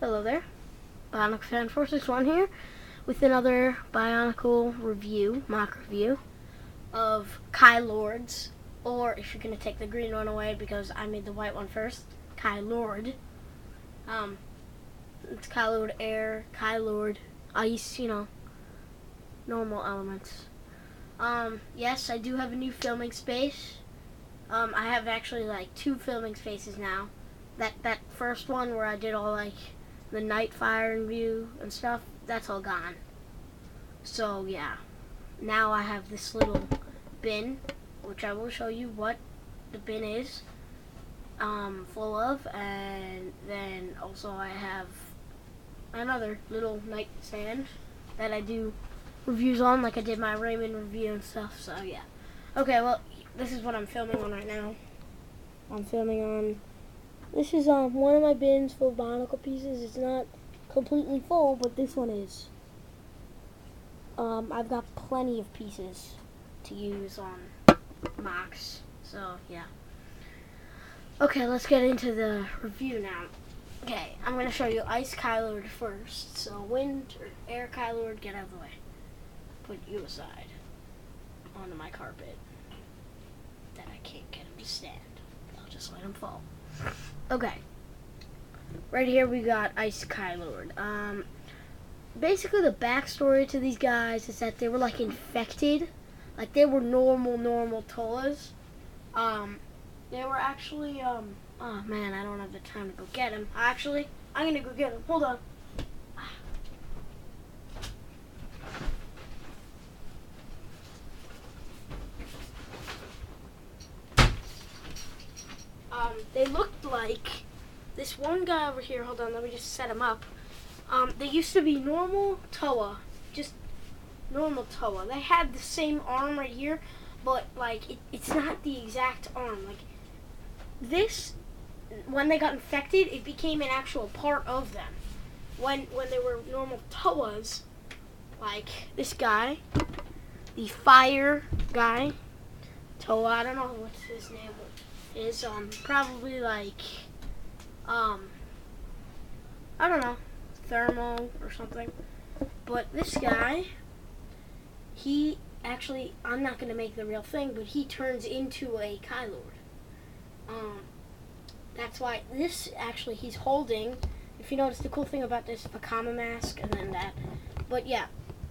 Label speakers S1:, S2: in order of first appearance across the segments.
S1: Hello there, Bionicle Fan 461 here with another Bionicle review, mock review of Kylords, or if you're going to take the green one away because I made the white one first, Kylord. It's Kylord Air, Kylord Ice, normal elements. Yes, I do have a new filming space. I have actually like 2 filming spaces now. That first one where I did all like the night fire and view and stuff, that's all gone. So yeah, now I have this little bin, which I will show you what the bin is full of, and then also I have another little nightstand that I do reviews on, like I did my Raymond review and stuff. So yeah. Okay, well, this is what I'm filming on right now. I'm filming on. This is one of my bins full of Bionicle pieces. It's not completely full, but this one is. I've got plenty of pieces to use on mocks. So yeah. Okay, let's get into the review now. Okay, I'm gonna show you Ice Kylord first. So wind or air Kylord, get out of the way. Put you aside onto my carpet that I can't get him to stand. I'll just let him fall. Okay. Right here we got Ice Kylord. Basically the backstory to these guys is that they were like infected. Like they were normal Tolas. They were actually, oh man, I don't have the time to go get him. Actually, I'm gonna go get him. Hold on. They looked like this one guy over here. Hold on, let me just set him up. They used to be normal Toa, just normal Toa. They had the same arm right here, but like it's not the exact arm. Like this, when they got infected, it became an actual part of them. When they were normal Toas, like this guy, the fire guy, Toa. I don't know what his name is. Probably like I don't know, thermal or something. But this guy, he actually, I'm not gonna make the real thing, but he turns into a Kylord. That's why this actually he's holding. If you notice the cool thing about this Vakama mask and then that, but yeah,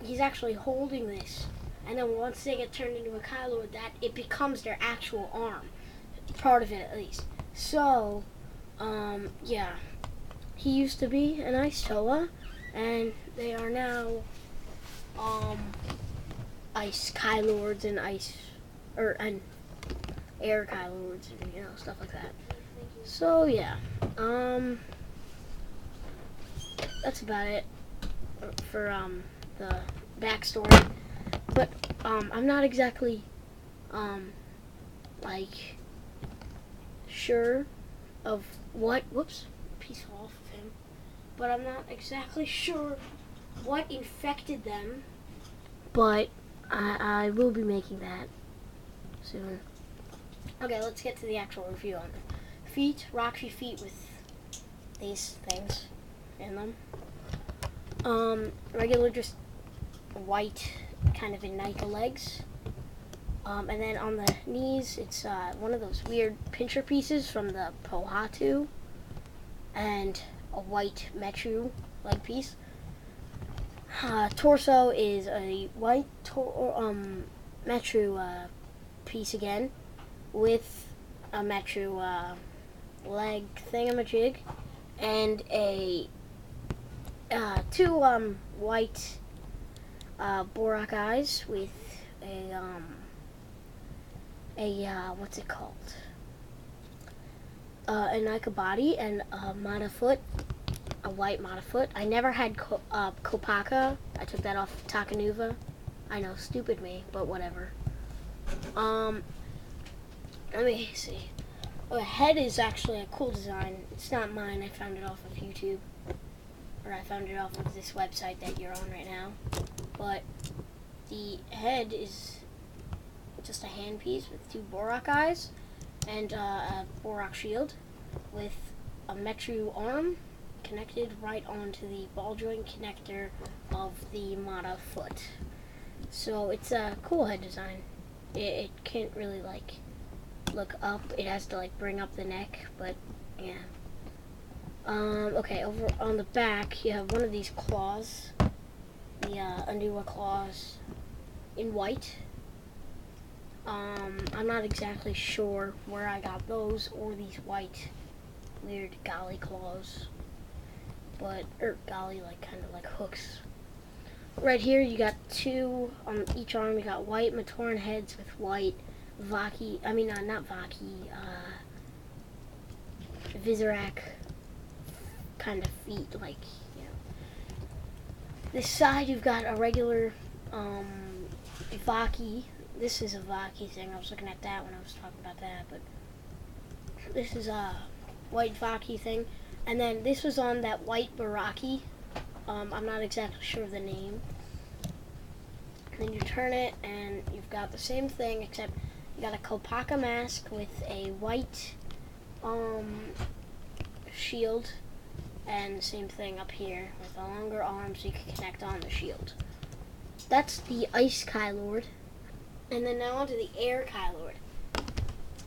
S1: he's actually holding this, and then once they get turned into a Kylord, that it becomes their actual arm, part of it at least. So, yeah, he used to be an Ice Toa, and they are now Ice Kylords and and air Kylords and stuff like that. So yeah, that's about it for the backstory. But I'm not exactly like sure of what. Whoops, piece fell off of him. But I'm not exactly sure what infected them. But I will be making that soon. Okay, let's get to the actual review on it. Feet, rocky feet with these things in them. Regular just white kind of Bionicle legs. And then on the knees, it's one of those weird pincher pieces from the Pohatu, and a white Metru leg piece. Torso is a white Metru piece again, with a Metru leg thingamajig, and a 2 white Borak eyes with a what's it called? A Nika body and a Mata foot, a white Mata foot. I never had kopaka. I took that off Takanuva. I know, stupid me, but whatever. Let me see. Oh, the head is actually a cool design. It's not mine. I found it off of YouTube. Or I found it off of this website that you're on right now. But the head is just a handpiece with 2 Borak eyes and a Borak shield with a Metru arm connected right onto the ball joint connector of the Mata foot. So it's a cool head design. It can't really like look up. It has to like bring up the neck, but yeah. Okay, over on the back you have one of these claws, the Unduwa claws in white. I'm not exactly sure where I got those or these white weird golly claws, but golly, like kind of like hooks. Right here you got two on each arm. You got white Matoran heads with white Vaki. I mean, not Vaki. Vizorak kind of feet, like, you know. This side you've got a regular Vaki. This is a Vaki thing. I was looking at that when I was talking about that, but this is a white Vaki thing. And then this was on that white Baraki. I'm not exactly sure of the name. And then you turn it and you've got the same thing, except you got a kopaka mask with a white shield, and the same thing up here with a longer arm so you can connect on the shield. That's the Ice Kylord. And then now onto the Air Kylord.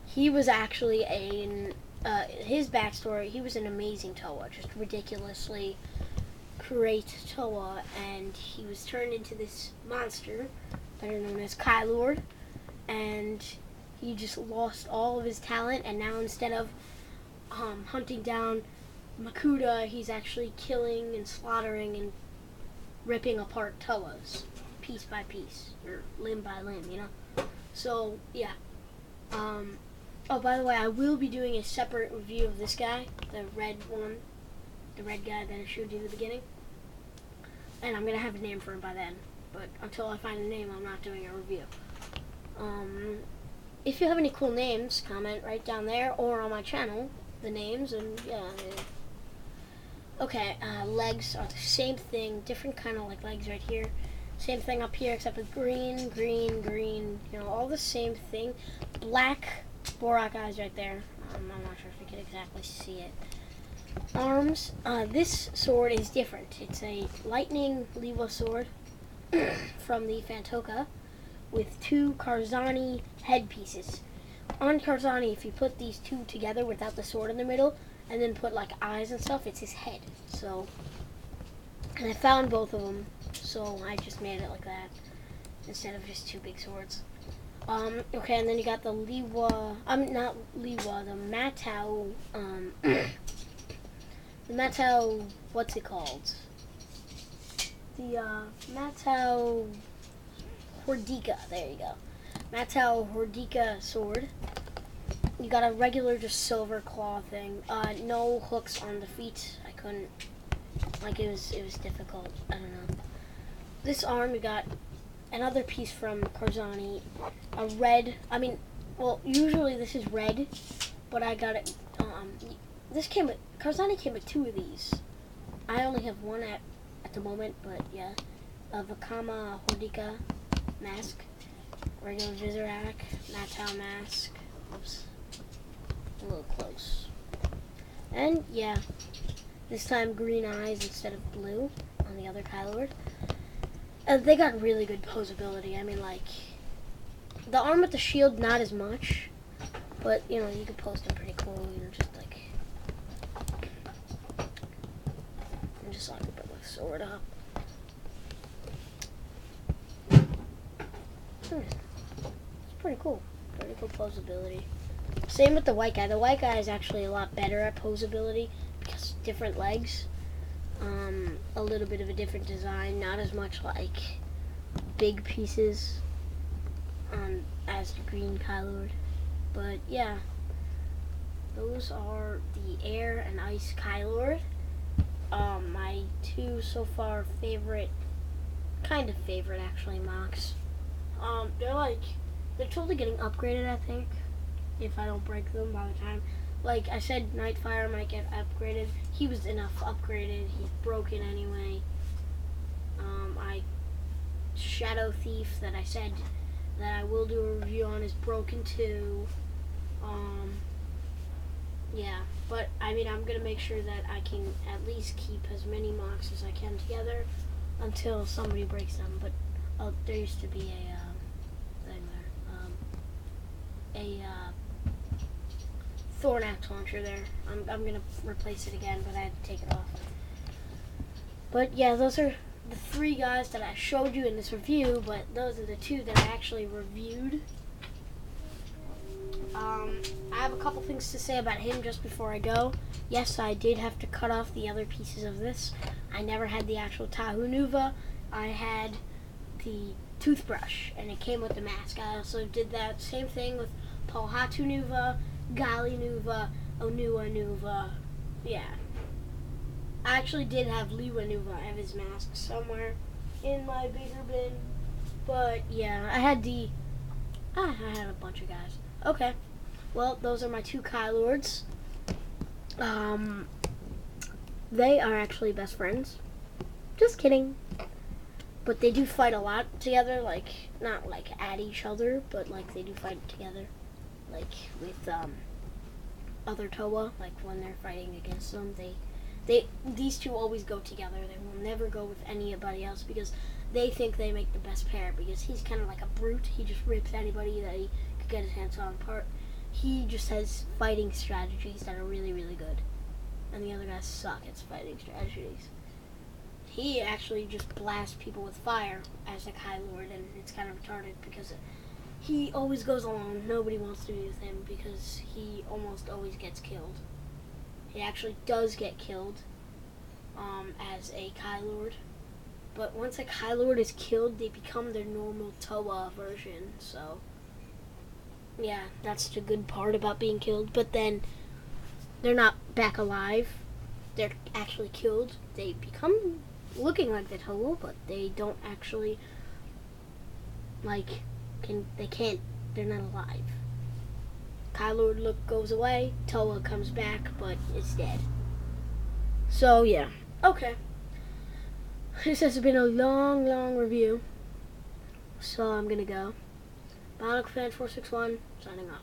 S1: He was actually his backstory, he was an amazing Toa, just ridiculously great Toa, and he was turned into this monster, better known as Kylord, and he just lost all of his talent, and now instead of hunting down Makuta, he's actually killing and slaughtering and ripping apart Toas, piece by piece, or limb by limb, you know? So, yeah. Oh, by the way, I will be doing a separate review of this guy, the red one, the red guy that I showed you in the beginning. And I'm going to have a name for him by then. But until I find a name, I'm not doing a review. If you have any cool names, comment right down there or on my channel, the names, and yeah. Okay, legs are the same thing, different kind of like legs right here. Same thing up here, except with green, green, green, you know, all the same thing. Black Borak eyes right there. I'm not sure if you can exactly see it. Arms, this sword is different. It's a lightning Lewa sword from the Fantoka with two Karzani headpieces. On Karzani, if you put these two together without the sword in the middle, and then put like eyes and stuff, it's his head. So, and I found both of them, so I just made it like that instead of just two big swords. Okay, and then you got the Lewa, not Lewa, the Matau, the Matau, what's it called? The, Matau Hordika, there you go. Matau Hordika sword. You got a regular, just silver claw thing. No hooks on the feet. I couldn't, like, it was difficult. I don't know. This arm, you got another piece from Karzani. A red, well, usually this is red, but I got it, Karzani came with two of these. I only have one at the moment, but yeah. A Vakama Hordika mask. Regular Vizorak, Matau mask. Oops. A little close. And yeah, this time green eyes instead of blue on the other Kylord. They got really good posability. I mean, like, the arm with the shield, not as much, but you know, you can pose them pretty cool. You know, just like, and just like put the sword up. It's pretty cool. Pretty cool posability. Same with the white guy. The white guy is actually a lot better at posability because different legs. A little bit of a different design. Not as much like big pieces as the green Kylord. But yeah, those are the Air and Ice Kylord. My two so far favorite, kind of favorite actually, mocks. They're totally getting upgraded, I think, if I don't break them by the time. Like I said, Nightfire might get upgraded. He was enough upgraded. He's broken anyway. Shadow Thief that I said that I will do a review on is broken too. Yeah, but I mean, I'm gonna make sure that I can at least keep as many mocks as I can together until somebody breaks them. But there used to be a thing there, a thorn axe launcher there. I'm gonna replace it again, but I had to take it off. But yeah, those are the 3 guys that I showed you in this review. But those are the 2 that I actually reviewed. I have a couple things to say about him just before I go. Yes, I did have to cut off the other pieces of this. I never had the actual Tahu Nuva. I had the toothbrush, and it came with the mask. I also did that same thing with Pauhatu Nuva, Gali Nuva, Onua Nuva. Yeah. I actually did have Liwa Nuva. I have his mask somewhere in my bigger bin. But yeah, I had a bunch of guys. Okay. Well, those are my 2 Kylords. They are actually best friends. Just kidding. But they do fight a lot together, like, not like at each other, but like they do fight together. Like with other Toa, like when they're fighting against them, these 2 always go together. They will never go with anybody else because they think they make the best pair, because he's kind of like a brute. He just rips anybody that he could get his hands on apart. He just has fighting strategies that are really, really good. And the other guys suck at fighting strategies. He actually just blasts people with fire as a Kylord, and it's kind of retarded because he always goes alone. Nobody wants to be with him because he almost always gets killed. He actually does get killed as a Kylord. But once a Kylord is killed, they become their normal Toa version. So, yeah, that's the good part about being killed. But then, they're not back alive. They're actually killed. They become looking like the Toa, but they don't actually, they're not alive. Kylord look goes away, Toa comes back, but it's dead. So, yeah. Okay. This has been a long, long review. So, I'm gonna go. Bionicle Fan 461, signing off.